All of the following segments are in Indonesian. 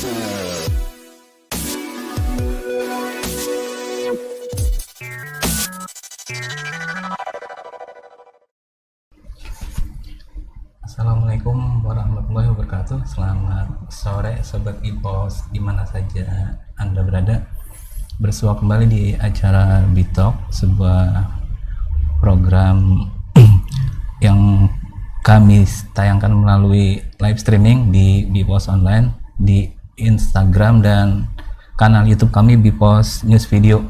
Assalamualaikum warahmatullahi wabarakatuh. Selamat sore Sobat Ipos, di mana saja Anda berada. Bersua kembali di acara Bitalk, sebuah program yang kami tayangkan melalui live streaming di Bipos Online, di Instagram dan kanal YouTube kami Bipos News Video.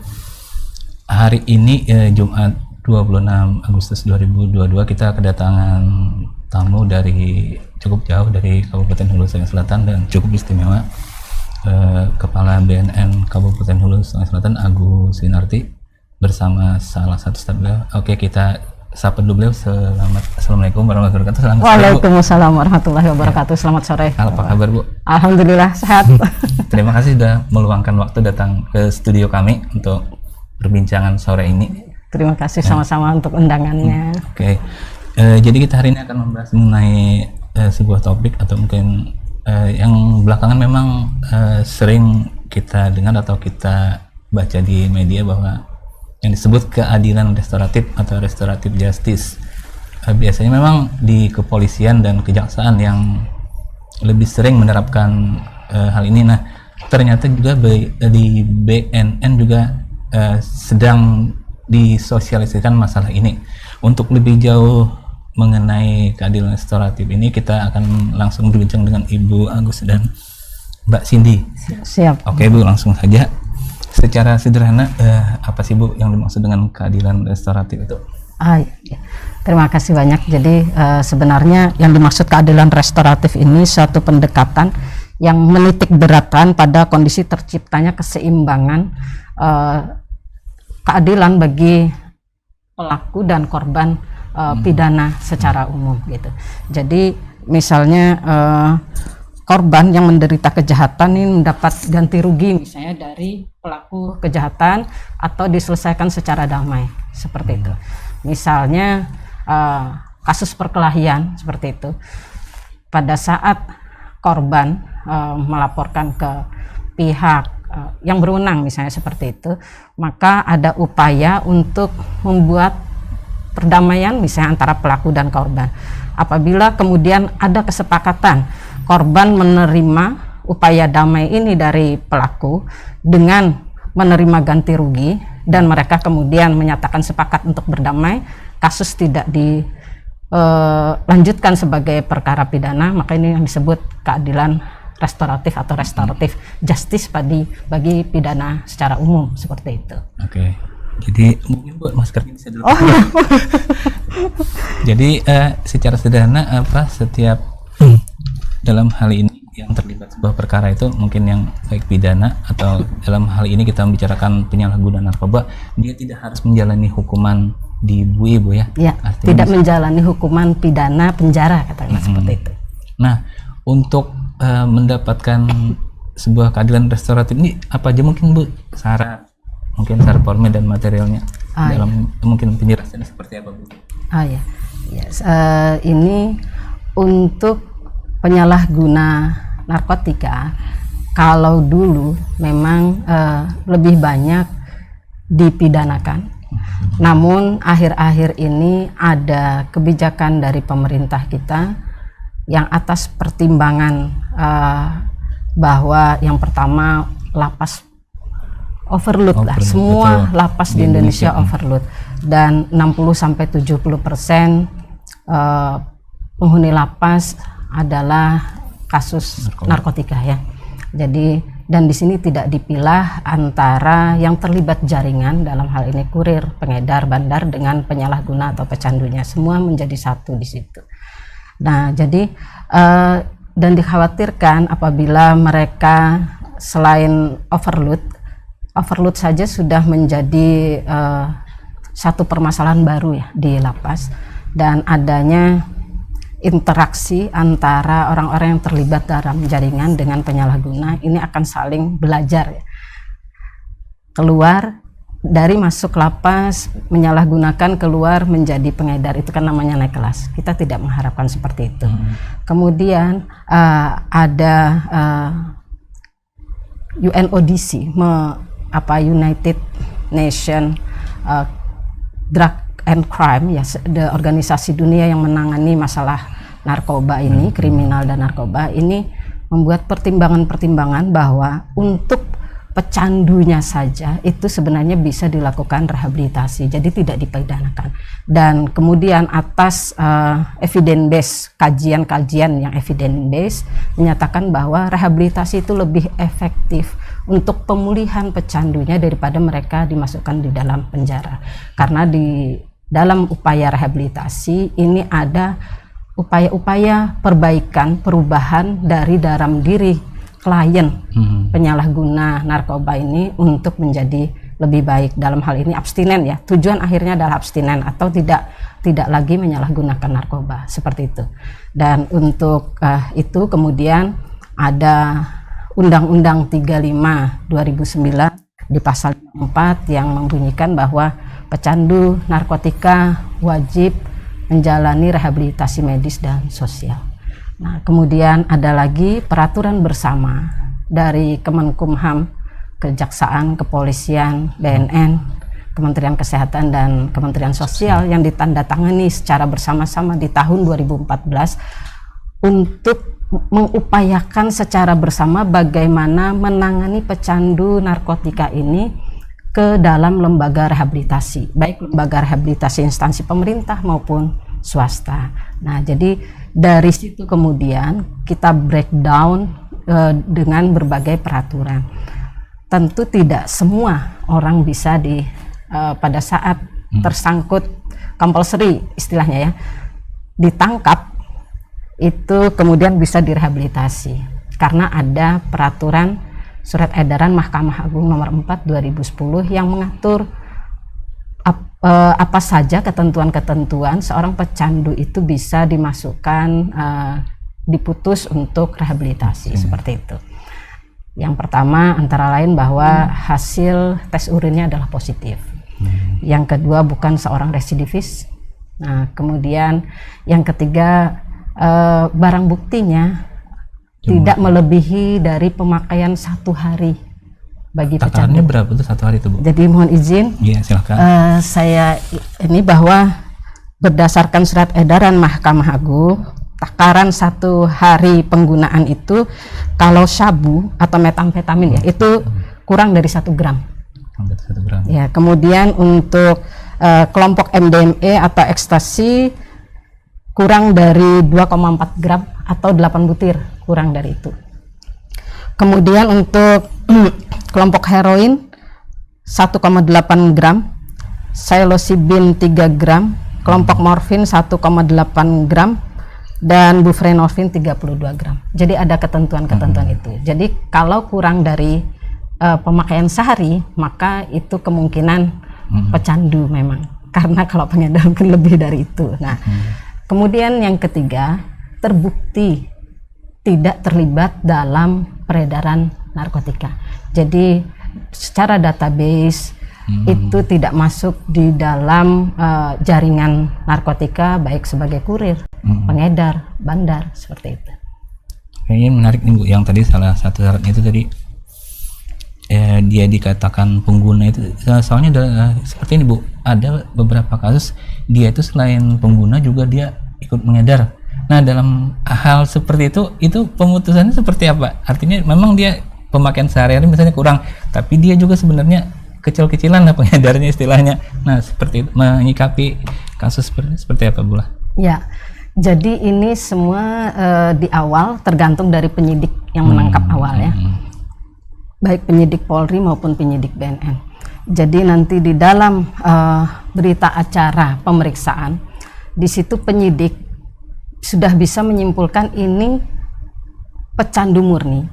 Hari ini Jumat 26 Agustus 2022 kita kedatangan tamu dari cukup jauh dari Kabupaten Hulu Sungai Selatan dan cukup istimewa, Kepala BNN Kabupaten Hulu Sungai Selatan Agus Winarti bersama salah satu staf beliau. Oke, kita sapa dulu beliau. Assalamualaikum warahmatullahi wabarakatuh. Selamat Waalaikumsalam warahmatullahi wabarakatuh. Selamat sore. Apa kabar Bu? Alhamdulillah sehat. Terima kasih sudah meluangkan waktu datang ke studio kami untuk perbincangan sore ini. Terima kasih sama-sama untuk undangannya. Oke. Jadi kita hari ini akan membahas mengenai sebuah topik atau mungkin yang belakangan memang sering kita dengar atau kita baca di media bahwa yang disebut keadilan restoratif atau restoratif justice. Biasanya memang di kepolisian dan kejaksaan yang lebih sering menerapkan hal ini. Nah, ternyata juga di BNN juga sedang disosialisasikan masalah ini. Untuk lebih jauh mengenai keadilan restoratif ini, kita akan langsung berbincang dengan Ibu Agus dan Mbak Cindy. Siap. Oke Bu, langsung saja. Secara sederhana, apa sih Bu yang dimaksud dengan keadilan restoratif itu? Ya. Terima kasih banyak. Jadi sebenarnya yang dimaksud keadilan restoratif ini suatu pendekatan yang menitik beratkan pada kondisi terciptanya keseimbangan keadilan bagi pelaku dan korban pidana secara umum gitu. Jadi misalnya korban yang menderita kejahatan ini mendapat ganti rugi misalnya dari pelaku kejahatan atau diselesaikan secara damai seperti itu. Misalnya kasus perkelahian seperti itu. Pada saat korban melaporkan ke pihak yang berwenang misalnya seperti itu, maka ada upaya untuk membuat perdamaian misalnya antara pelaku dan korban. Apabila kemudian ada kesepakatan korban menerima upaya damai ini dari pelaku dengan menerima ganti rugi dan mereka kemudian menyatakan sepakat untuk berdamai, kasus tidak dilanjutkan sebagai perkara pidana, maka ini yang disebut keadilan restoratif atau restoratif justice bagi pidana secara umum seperti itu. Oke. Jadi mungkin buat masker ini saya dulu. Jadi secara sederhana setiap dalam hal ini yang terlibat sebuah perkara itu mungkin yang baik pidana atau dalam hal ini kita membicarakan penyalahgunaan narkoba, dia tidak harus menjalani hukuman di Bu ya. Ya, tidak menjalani hukuman pidana penjara katakanlah seperti itu. Nah, untuk mendapatkan sebuah keadilan restoratif ini apa aja mungkin Bu syarat formil dan materialnya dalam mungkin penjelasannya seperti apa Bu? Ini untuk penyalahguna narkotika, kalau dulu memang lebih banyak dipidanakan, namun akhir-akhir ini ada kebijakan dari pemerintah kita yang atas pertimbangan bahwa yang penpertama lapas overload lah, semua betul. Lapas di Indonesia overload dan 60-70% penghuni lapas adalah kasus narkotika ya. Jadi dan di sini tidak dipilah antara yang terlibat jaringan, dalam hal ini kurir, pengedar, bandar dengan penyalahguna atau pecandunya, semua menjadi satu di situ. Nah, jadi dan dikhawatirkan apabila mereka selain overload saja sudah menjadi satu permasalahan baru ya di lapas, dan adanya interaksi antara orang-orang yang terlibat dalam jaringan dengan penyalahguna ini akan saling belajar ya. Keluar dari masuk lapas menyalahgunakan, keluar menjadi pengedar, itu kan namanya naik kelas. Kita tidak mengharapkan seperti itu. Kemudian ada UNODC, United Nation Drug and Crime, ya, organisasi dunia yang menangani masalah narkoba ini, kriminal dan narkoba ini, membuat pertimbangan-pertimbangan bahwa untuk pecandunya saja itu sebenarnya bisa dilakukan rehabilitasi, jadi tidak dipidanakan. Dan kemudian atas evidence base, kajian-kajian yang evidence base menyatakan bahwa rehabilitasi itu lebih efektif untuk pemulihan pecandunya daripada mereka dimasukkan di dalam penjara. Karena di dalam upaya rehabilitasi ini ada upaya-upaya perbaikan, perubahan dari dalam diri klien penyalahguna narkoba ini untuk menjadi lebih baik, dalam hal ini abstinen, ya, tujuan akhirnya adalah abstinen atau tidak lagi menyalahgunakan narkoba, seperti itu. Dan untuk itu kemudian ada Undang-Undang 35 2009 di pasal 4 yang membunyikan bahwa pecandu narkotika wajib menjalani rehabilitasi medis dan sosial. Nah, kemudian ada lagi peraturan bersama dari Kemenkumham, Kejaksaan, Kepolisian, BNN, Kementerian Kesehatan dan Kementerian Sosial yang ditandatangani secara bersama-sama di tahun 2014 untuk mengupayakan secara bersama bagaimana menangani pecandu narkotika ini ke dalam lembaga rehabilitasi, baik lembaga rehabilitasi instansi pemerintah maupun swasta. Nah, jadi dari situ kemudian kita breakdown dengan berbagai peraturan. Tentu tidak semua orang bisa pada saat tersangkut compulsory istilahnya, ya, ditangkap itu kemudian bisa direhabilitasi karena ada peraturan Surat Edaran Mahkamah Agung nomor 4 2010 yang mengatur apa saja ketentuan-ketentuan seorang pecandu itu bisa dimasukkan, diputus untuk rehabilitasi, seperti itu. Yang pertama antara lain bahwa hasil tes urinnya adalah positif. Yang kedua bukan seorang residivis. Nah, kemudian yang ketiga barang buktinya tidak melebihi dari pemakaian 1 hari bagi pecandu. Takarannya berapa tuh 1 hari itu, Bu? Jadi mohon izin, ya, silakan. Saya ini bahwa berdasarkan surat edaran Mahkamah Agung, takaran 1 hari penggunaan itu kalau sabu atau metamfetamin, ya, itu kurang dari 1 gram. Hampir 1 gram. Ya, kemudian untuk kelompok MDMA atau ekstasi kurang dari 2,4 gram atau 8 butir, kurang dari itu. Kemudian untuk kelompok heroin 1,8 gram, psilocybin 3 gram, kelompok morfin 1,8 gram, dan buprenorfin 32 gram. Jadi ada ketentuan-ketentuan itu. Jadi kalau kurang dari pemakaian sehari, maka itu kemungkinan pecandu memang. Karena kalau pengedar mungkin lebih dari itu. Nah, kemudian yang ketiga, terbukti tidak terlibat dalam peredaran narkotika. Jadi secara database itu tidak masuk di dalam jaringan narkotika, baik sebagai kurir, pengedar, bandar, seperti itu. Kayaknya menarik nih, Bu, yang tadi salah satu syaratnya itu tadi dia dikatakan pengguna itu, soalnya ada seperti ini, Bu, ada beberapa kasus dia itu selain pengguna juga dia ikut mengedar. Nah, dalam hal seperti itu pemutusannya seperti apa? Artinya memang dia pemakaian sehari-hari misalnya kurang, tapi dia juga sebenarnya kecil-kecilan lah pengedarnya istilahnya. Nah, seperti itu, menyikapi kasus seperti apa, Bu? Ya, jadi ini semua di awal tergantung dari penyidik yang menangkap awal, ya. Baik penyidik Polri maupun penyidik BNN. Jadi nanti di dalam berita acara pemeriksaan, di situ penyidik sudah bisa menyimpulkan ini pecandu murni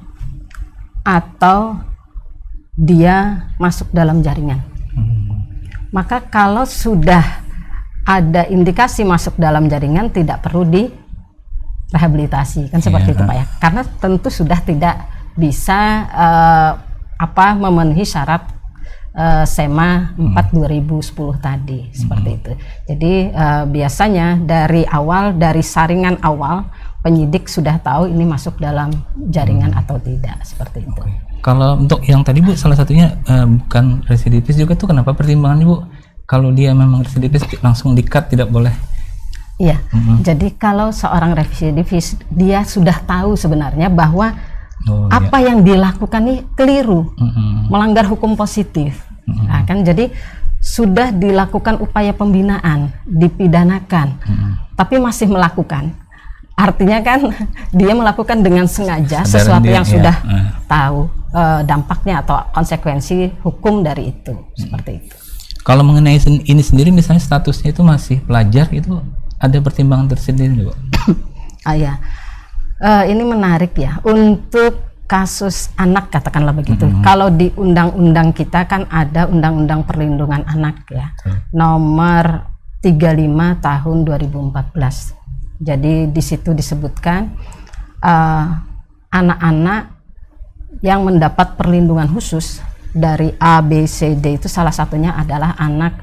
atau dia masuk dalam jaringan. Maka kalau sudah ada indikasi masuk dalam jaringan, tidak perlu direhabilitasi, kan seperti itu, Pak, ya. Karena tentu sudah tidak bisa memenuhi syarat SEMA 4 2010 tadi, seperti itu. Jadi biasanya dari awal, dari saringan awal penyidik sudah tahu ini masuk dalam jaringan atau tidak, seperti itu. Oke. Kalau untuk yang tadi Bu, salah satunya bukan residivis juga tuh, kenapa pertimbangannya Bu? Kalau dia memang residivis langsung di-cut, tidak boleh? Iya, jadi kalau seorang residivis dia sudah tahu sebenarnya bahwa apa yang dilakukan ini keliru, melanggar hukum positif. Nah, kan jadi sudah dilakukan upaya pembinaan, dipidanakan, tapi masih melakukan. Artinya kan dia melakukan dengan sengaja sesuatu yang sudah tahu dampaknya atau konsekuensi hukum dari itu, seperti itu. Kalau mengenai ini sendiri, misalnya statusnya itu masih pelajar, itu ada pertimbangan tersendiri Bu? Ya, ini menarik ya untuk kasus anak, katakanlah begitu. Kalau di undang-undang kita kan ada Undang-Undang Perlindungan Anak ya, nomor 35 tahun 2014. Jadi di situ disebutkan anak-anak yang mendapat perlindungan khusus dari A, B, C, D itu salah satunya adalah anak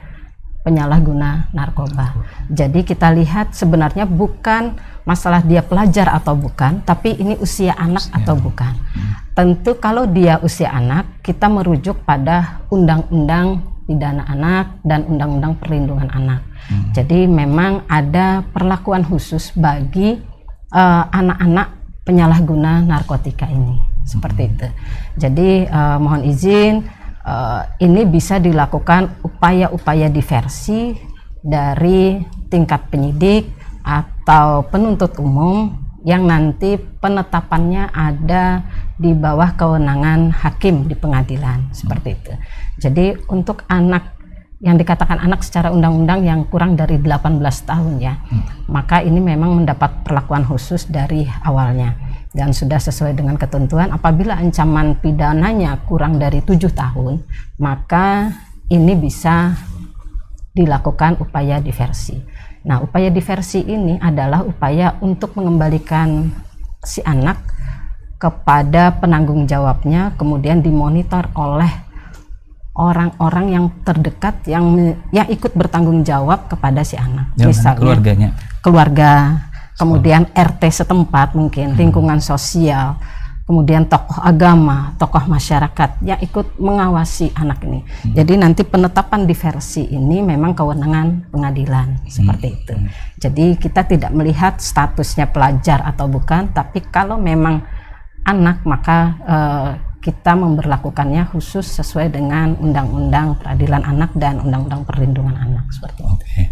penyalahguna narkoba. Jadi kita lihat sebenarnya bukan masalah dia pelajar atau bukan, tapi ini usia anak atau bukan. Tentu kalau dia usia anak, kita merujuk pada Undang-Undang Pidana Anak dan Undang-Undang Perlindungan Anak. Jadi memang ada perlakuan khusus bagi anak-anak penyalahguna narkotika ini, seperti itu. Jadi mohon izin, ini bisa dilakukan upaya-upaya diversi dari tingkat penyidik atau penuntut umum yang nanti penetapannya ada di bawah kewenangan hakim di pengadilan, seperti itu. Jadi untuk anak yang dikatakan anak secara undang-undang yang kurang dari 18 tahun ya, maka ini memang mendapat perlakuan khusus dari awalnya dan sudah sesuai dengan ketentuan. Apabila ancaman pidananya kurang dari 7 tahun, maka ini bisa dilakukan upaya diversi. Nah, upaya diversi ini adalah upaya untuk mengembalikan si anak kepada penanggung jawabnya, kemudian dimonitor oleh orang-orang yang terdekat yang ikut bertanggung jawab kepada si anak. Misalnya keluarga, kemudian RT setempat, mungkin lingkungan sosial, kemudian tokoh agama, tokoh masyarakat yang ikut mengawasi anak ini. Jadi nanti penetapan diversi ini memang kewenangan pengadilan, seperti itu. Jadi kita tidak melihat statusnya pelajar atau bukan, tapi kalau memang anak maka kita memberlakukannya khusus sesuai dengan Undang-Undang Peradilan Anak dan Undang-Undang Perlindungan Anak, seperti itu. Okay.